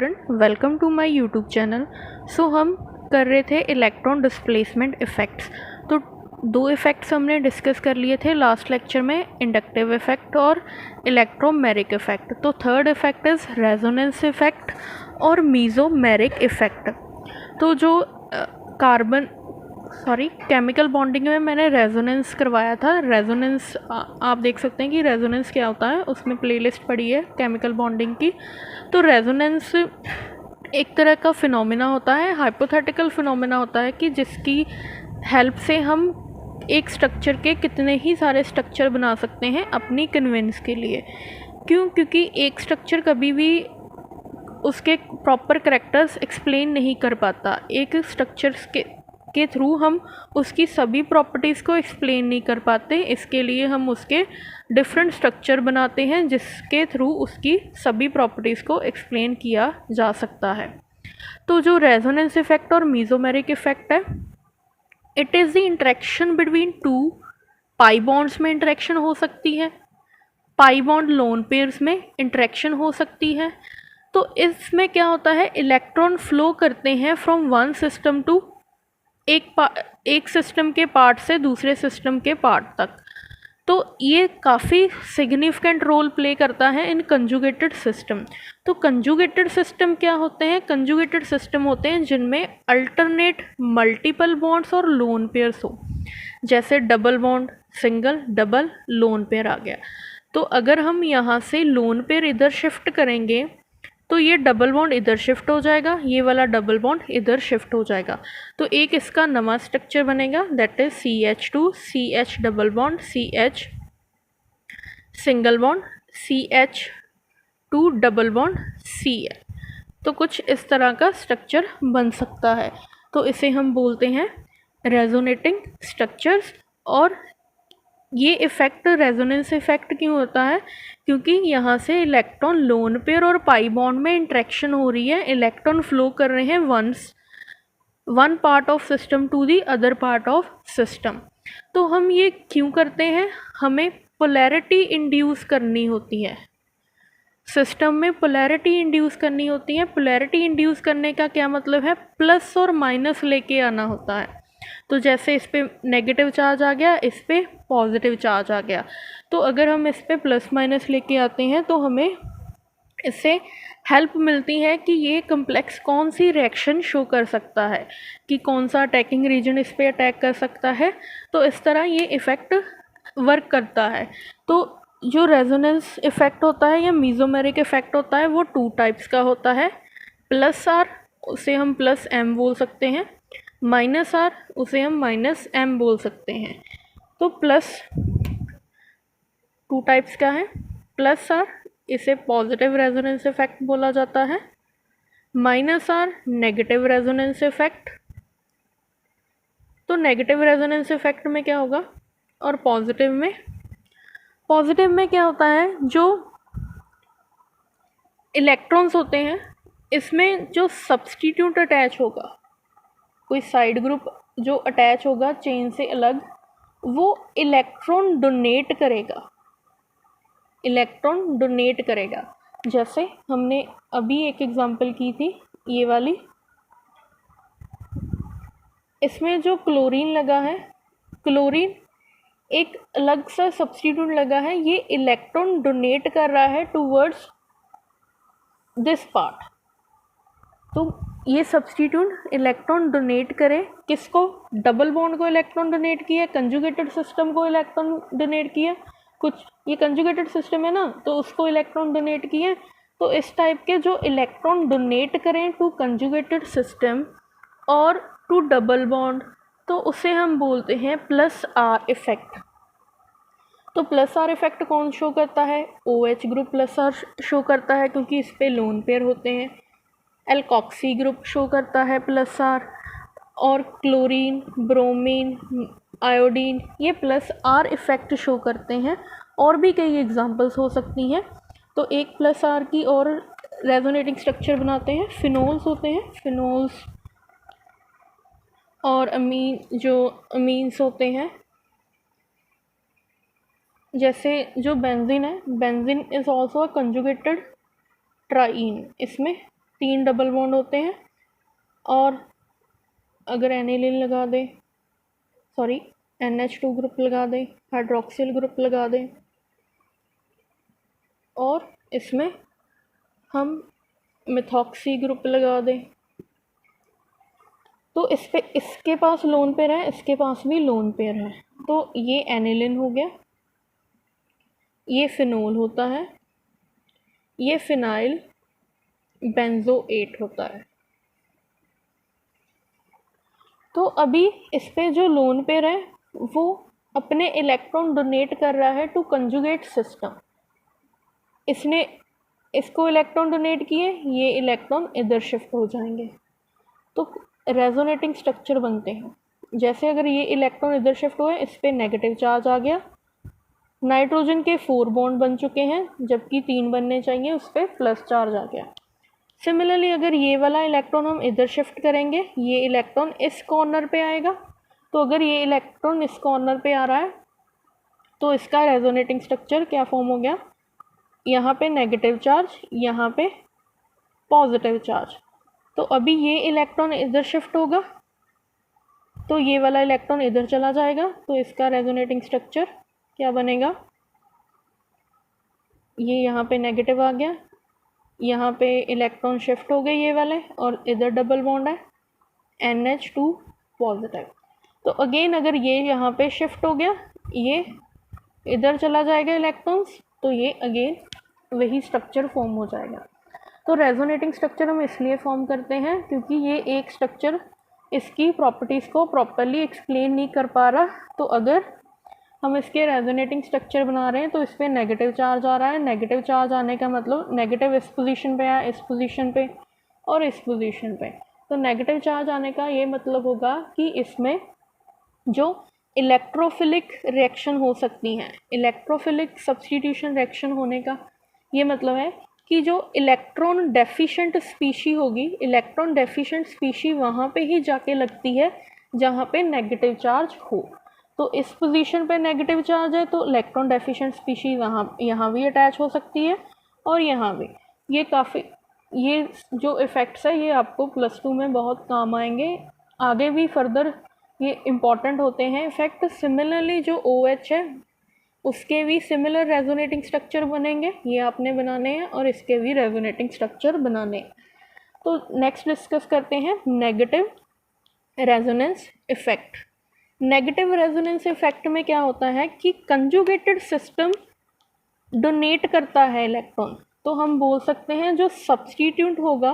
Student, welcome to my YouTube channel. So हम कर रहे थे इलेक्ट्रॉन डिस्प्लेसमेंट इफ़ेक्ट्स। तो दो इफ़ेक्ट्स हमने डिस्कस कर लिए थे लास्ट लेक्चर में, इंडक्टिव इफ़ेक्ट और इलेक्ट्रोमेरिक इफ़ेक्ट। तो third effect is resonance effect और मीज़ोमेरिक इफ़ेक्ट। तो जो केमिकल बॉन्डिंग में मैंने रेजोनेंस करवाया था। रेजोनेंस आप देख सकते हैं कि रेजोनेंस क्या होता है, उसमें प्लेलिस्ट पड़ी है केमिकल बॉन्डिंग की। तो रेजोनेंस एक तरह का फिनोमेना होता है, हाइपोथेटिकल फिनोमेना होता है कि जिसकी हेल्प से हम एक स्ट्रक्चर के कितने ही सारे स्ट्रक्चर बना सकते हैं अपनी कन्वेंस के लिए। क्योंकि एक स्ट्रक्चर कभी भी उसके प्रॉपर करैक्टर्स एक्सप्लेन नहीं कर पाता। एक स्ट्रक्चर्स के थ्रू हम उसकी सभी प्रॉपर्टीज़ को एक्सप्लेन नहीं कर पाते। इसके लिए हम उसके डिफरेंट स्ट्रक्चर बनाते हैं जिसके थ्रू उसकी सभी प्रॉपर्टीज़ को एक्सप्लेन किया जा सकता है। तो जो रेजोनेंस इफ़ेक्ट और मीज़ोमेरिक इफ़ेक्ट है, it is the interaction between two pi bonds में इंटरेक्शन हो सकती है, पाई बॉन्ड लोन पेयर्स में इंटरेक्शन हो सकती है। तो इसमें क्या होता है, इलेक्ट्रॉन फ्लो करते हैं फ्रॉम वन सिस्टम टू एक सिस्टम के पार्ट से दूसरे सिस्टम के पार्ट तक। तो ये काफ़ी सिग्निफिकेंट रोल प्ले करता है इन कंजुगेटेड सिस्टम। तो कंजुगेटेड सिस्टम क्या होते हैं? कंजुगेटेड सिस्टम होते हैं जिनमें अल्टरनेट मल्टीपल बॉन्ड्स और लोन पेयर्स हो, जैसे double bond, single, double, lone pair आ गया। तो अगर हम यहाँ से लोन पेयर इधर शिफ्ट करेंगे तो ये डबल बॉन्ड इधर शिफ्ट हो जाएगा, ये वाला डबल बॉन्ड इधर शिफ्ट हो जाएगा। तो एक इसका नवा स्ट्रक्चर बनेगा, that is CH2, CH double bond, CH single bond, CH2 double bond, Cl। तो कुछ इस तरह का स्ट्रक्चर बन सकता है। तो इसे हम बोलते हैं रेजोनेटिंग स्ट्रक्चर्स। और ये इफ़ेक्ट रेजोनेंस इफ़ेक्ट क्यों होता है? क्योंकि यहाँ से इलेक्ट्रॉन लोन पेयर और पाई बॉन्ड में इंटरेक्शन हो रही है, इलेक्ट्रॉन फ्लो कर रहे हैं one part of system to the other part of system. तो हम ये क्यों करते हैं? हमें पोलैरिटी इंड्यूस करनी होती है, सिस्टम में पोलैरिटी इंड्यूस करनी होती है। पोलैरिटी इंड्यूस करने का क्या मतलब है? प्लस और माइनस लेके आना होता है। तो जैसे इस पे नेगेटिव चार्ज आ गया, इस पे पॉजिटिव चार्ज आ गया। तो अगर हम इस पे प्लस माइनस लेके आते हैं तो हमें इससे हेल्प मिलती है कि ये कम्प्लेक्स कौन सी रिएक्शन शो कर सकता है, कि कौन सा अटैकिंग रीजन इस पे अटैक कर सकता है। तो इस तरह ये इफ़ेक्ट वर्क करता है। तो जो रेजोनेंस इफ़ेक्ट होता है या मीज़ोमेरिक इफ़ेक्ट होता है वो टू टाइप्स का होता है। प्लस आर, उसे हम प्लस एम बोल सकते हैं, माइनस आर, उसे हम माइनस एम बोल सकते हैं। तो प्लस टू टाइप्स का है। प्लस आर, इसे पॉजिटिव रेजोनेंस इफेक्ट बोला जाता है। Minus R, negative resonance effect. तो नेगेटिव रेजोनेंस इफेक्ट में क्या होगा और पॉजिटिव में क्या होता है? जो इलेक्ट्रॉन्स होते हैं इसमें जो सब्स्टिट्यूट अटैच होगा, कोई साइड ग्रुप जो अटैच होगा चेन से अलग, वो इलेक्ट्रॉन डोनेट करेगा। जैसे हमने अभी एक एग्जांपल की थी, ये वाली, इसमें जो क्लोरीन लगा है, क्लोरीन एक अलग सा सब्स्टिट्यूट लगा है, ये इलेक्ट्रॉन डोनेट कर रहा है टूवर्ड्स दिस पार्ट। तो ये सब्स्टिट्यूट इलेक्ट्रॉन डोनेट करे किसको? डबल बॉन्ड को इलेक्ट्रॉन डोनेट किया, कंजुगेटेड सिस्टम को इलेक्ट्रॉन डोनेट किया, कुछ ये कंजुगेटेड सिस्टम है ना, तो उसको इलेक्ट्रॉन डोनेट किए। तो इस टाइप के जो इलेक्ट्रॉन डोनेट करें टू कंजुगेटेड सिस्टम और टू डबल बॉन्ड, तो उसे हम बोलते हैं प्लस आर इफेक्ट। तो प्लस आर इफेक्ट कौन शो करता है? OH group plus R show करता है, क्योंकि इस पे लोन पेयर होते हैं। एल्कोक्सी ग्रुप शो करता है प्लस आर, और क्लोरीन, ब्रोमीन, आयोडीन, ये प्लस आर इफ़ेक्ट शो करते हैं। और भी कई एग्जांपल्स हो सकती हैं। तो एक प्लस आर की और रेजोनेटिंग स्ट्रक्चर बनाते हैं, फिनोल्स होते हैं, फिनोल्स, और अमीन्स होते हैं, जैसे जो बेंजीन है, benzene is also a conjugated triene, इसमें 3 डबल बॉन्ड होते हैं, और अगर एनिलीन लगा दें, सॉरी NH2 ग्रुप लगा दें, हाइड्रोक्सिल ग्रुप लगा दें, और इसमें हम मिथॉक्सी ग्रुप लगा दें, तो इस पे इसके पास लोन पेयर है, इसके पास भी लोन पेयर है, तो ये एनिलिन हो गया, ये फिनोल होता है, ये फिनाइल बेंजोएट होता है। तो अभी इस पे जो लोन पेयर है वो अपने इलेक्ट्रॉन डोनेट कर रहा है टू कंजुगेट सिस्टम। इसने इसको इलेक्ट्रॉन डोनेट किए, ये इलेक्ट्रॉन इधर शिफ्ट हो जाएंगे, तो रेजोनेटिंग स्ट्रक्चर बनते हैं। जैसे अगर ये इलेक्ट्रॉन इधर शिफ्ट हुए, इस पर नेगेटिव चार्ज आ गया, नाइट्रोजन के 4 बॉन्ड बन चुके हैं, जबकि 3 बनने चाहिए, उस पर प्लस चार्ज आ गया। सिमिलरली अगर ये वाला इलेक्ट्रॉन हम इधर शिफ्ट करेंगे, ये इलेक्ट्रॉन इस कॉर्नर पे आएगा, तो अगर ये इलेक्ट्रॉन इस कॉर्नर पे आ रहा है तो इसका रेजोनेटिंग स्ट्रक्चर क्या फॉर्म हो गया, यहाँ पे नेगेटिव चार्ज, यहाँ पे पॉजिटिव चार्ज। तो अभी ये इलेक्ट्रॉन इधर शिफ्ट होगा तो ये वाला इलेक्ट्रॉन इधर चला जाएगा, तो इसका रेजोनेटिंग स्ट्रक्चर क्या बनेगा, ये यहाँ पे नेगेटिव आ गया, यहाँ पे इलेक्ट्रॉन शिफ्ट हो गए ये वाले, और इधर डबल बॉन्ड है NH2 पॉजिटिव। तो अगेन अगर ये यहाँ पे शिफ्ट हो गया, ये इधर चला जाएगा इलेक्ट्रॉन्स, तो ये अगेन वही स्ट्रक्चर फॉर्म हो जाएगा। तो रेजोनेटिंग स्ट्रक्चर हम इसलिए फॉर्म करते हैं क्योंकि ये एक स्ट्रक्चर इसकी प्रॉपर्टीज़ को प्रॉपरली एक्सप्लेन नहीं कर पा रहा। तो अगर हम इसके रेजोनेटिंग स्ट्रक्चर बना रहे हैं तो इस पर नेगेटिव चार्ज आ रहा है, नेगेटिव चार्ज आने का मतलब नेगेटिव इस पोजीशन पे है, इस पोजीशन पे और इस पोजीशन पे। तो नेगेटिव चार्ज आने का ये मतलब होगा कि इसमें जो इलेक्ट्रोफिलिक रिएक्शन हो सकती हैं, इलेक्ट्रोफिलिक सब्स्टिट्यूशन रिएक्शन होने का ये मतलब है कि जो इलेक्ट्रॉन डेफिशिएंट स्पीशी होगी, इलेक्ट्रॉन डेफिशिएंट स्पीशी वहाँ पे ही जाके लगती है जहाँ पे नेगेटिव चार्ज हो। तो इस पोजीशन पे नेगेटिव चार्ज है तो इलेक्ट्रॉन डेफिशिएंट स्पीशी यहाँ भी अटैच हो सकती है और यहाँ भी। ये जो इफ़ेक्ट्स है ये आपको +2 में बहुत काम आएंगे, आगे भी फर्दर ये इम्पॉर्टेंट होते हैं इफ़ेक्ट। सिमिलरली जो OH है उसके भी सिमिलर रेजोनेटिंग स्ट्रक्चर बनेंगे, ये आपने बनाने हैं और इसके भी रेजोनेटिंग स्ट्रक्चर बनाने हैं। तो नेक्स्ट डिस्कस करते हैं negative resonance effect. Negative resonance effect में क्या होता है कि कंजुगेटेड सिस्टम डोनेट करता है इलेक्ट्रॉन, तो हम बोल सकते हैं जो सब्स्टिट्यूट होगा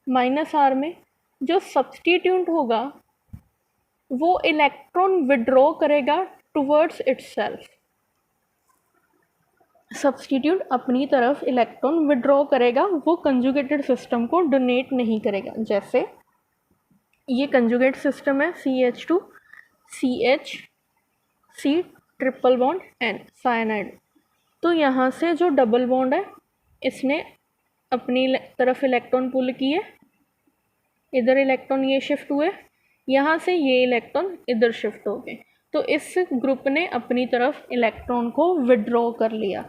-R में, जो सब्स्टिट्यूट होगा वो इलेक्ट्रॉन विड्रॉ करेगा टुवर्ड्स इटसेल्फ। सब्स्टिट्यूट अपनी तरफ इलेक्ट्रॉन विड्रॉ करेगा, वो कंजुगेटेड सिस्टम को डोनेट नहीं करेगा। जैसे ये कंजुगेट सिस्टम है CH2 CH C triple bond N cyanide. तो यहाँ से जो डबल बॉन्ड है इसने अपनी तरफ इलेक्ट्रॉन पुल किए, इधर इलेक्ट्रॉन ये शिफ्ट हुए, यहाँ से ये इलेक्ट्रॉन इधर शिफ्ट हो गए, तो इस ग्रुप ने अपनी तरफ इलेक्ट्रॉन को विड्रॉ कर लिया।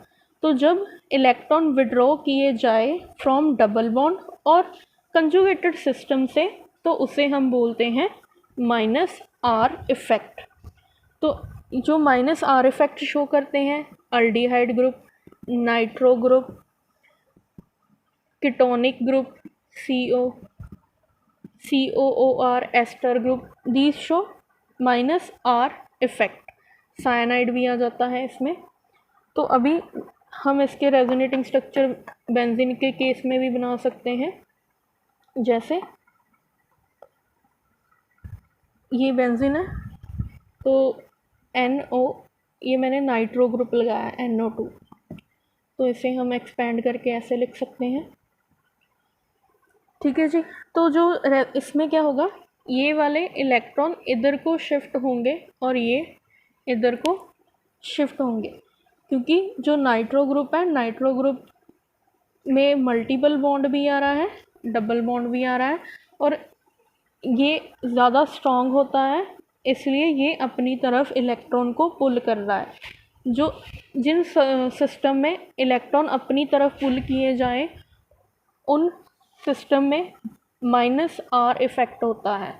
तो जब इलेक्ट्रॉन विड्रॉ किए जाए फ्रॉम डबल बॉन्ड और कंजुगेटेड सिस्टम से, तो उसे हम बोलते हैं -R इफ़ेक्ट। तो जो -R इफ़ेक्ट शो करते हैं aldehyde group, nitro group, ketonic group, COOR ester group, these show -R effect. Cyanide भी आ जाता है इसमें। तो अभी हम इसके रेजोनेटिंग स्ट्रक्चर बेंजीन के केस में भी बना सकते हैं। जैसे ये बेंजीन है तो NO, ये मैंने नाइट्रो ग्रुप लगाया है NO2, तो इसे हम एक्सपेंड करके ऐसे लिख सकते हैं। ठीक है जी। तो जो इसमें क्या होगा, ये वाले इलेक्ट्रॉन इधर को शिफ्ट होंगे और ये इधर को शिफ्ट होंगे, क्योंकि जो नाइट्रो ग्रुप है, नाइट्रो ग्रुप में मल्टीपल बॉन्ड भी आ रहा है, डबल बॉन्ड भी आ रहा है, और ये ज़्यादा स्ट्रॉन्ग होता है, इसलिए ये अपनी तरफ इलेक्ट्रॉन को पुल कर रहा है। जिन सिस्टम में इलेक्ट्रॉन अपनी तरफ पुल किए जाएं, उन सिस्टम में -r इफ़ेक्ट होता है।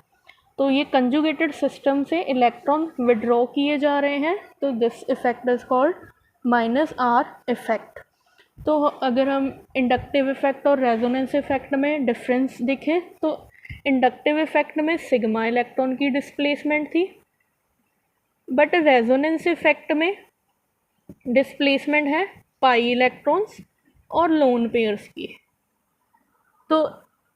तो ये कंजुगेटेड सिस्टम से इलेक्ट्रॉन विड्रॉ किए जा रहे हैं, तो this effect is called -r effect. तो अगर हम इंडक्टिव इफ़ेक्ट और रेजोनेंस इफ़ेक्ट में डिफरेंस देखें तो इंडक्टिव इफ़ेक्ट में सिग्मा इलेक्ट्रॉन की डिस्प्लेसमेंट थी, बट रेजोनेंस इफ़ेक्ट में डिस्प्लेसमेंट है पाई इलेक्ट्रॉन्स और लोन पेयर्स की। तो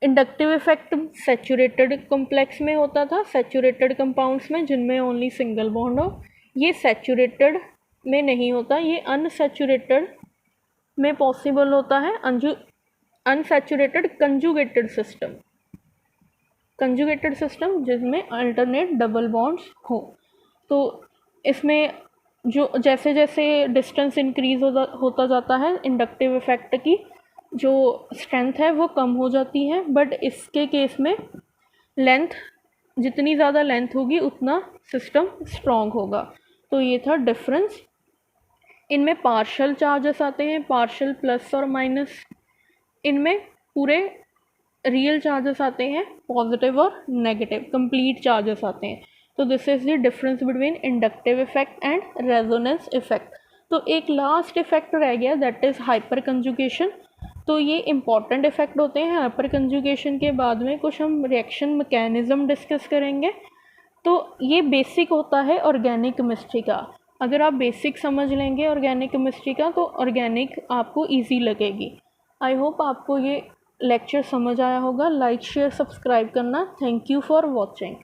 इंडक्टिव इफ़ेक्ट सैचुरेटेड कॉम्प्लेक्स में होता था, सैचुरेटेड कंपाउंड्स में जिनमें ओनली सिंगल बॉन्ड हो। ये सैचुरेटेड में नहीं होता, ये अनसैचुरेटेड में पॉसिबल होता है। अनसैचुरेटेड कंजुगेटेड सिस्टम जिसमें अल्टरनेट डबल बॉन्ड्स हो। तो इसमें जो जैसे जैसे डिस्टेंस इंक्रीज होता जाता है, इंडक्टिव इफ़ेक्ट की जो स्ट्रेंथ है वो कम हो जाती है, बट इसके केस में लेंथ, जितनी ज़्यादा लेंथ होगी उतना सिस्टम स्ट्रॉन्ग होगा। तो ये था डिफरेंस। इनमें पार्शियल चार्जेस आते हैं, पार्शियल प्लस और माइनस। इनमें पूरे रियल चार्जेस आते हैं, पॉजिटिव और नेगेटिव कंप्लीट चार्जेस आते हैं। तो this is the difference between inductive effect and resonance effect. तो एक लास्ट इफेक्ट रह गया, दैट इज़ हाइपर कंजुगेशन। तो ये इंपॉर्टेंट इफेक्ट होते हैं। हाइपर कंजुगेशन के बाद में कुछ हम रिएक्शन मैकेनिज्म डिस्कस करेंगे। तो ये बेसिक होता है ऑर्गेनिक केमिस्ट्री का। अगर आप बेसिक समझ लेंगे ऑर्गेनिक केमिस्ट्री का तो ऑर्गेनिक आपको ईजी लगेगी। आई होप आपको ये लेक्चर समझ आया होगा। लाइक शेयर सब्सक्राइब करना। Thank you for watching.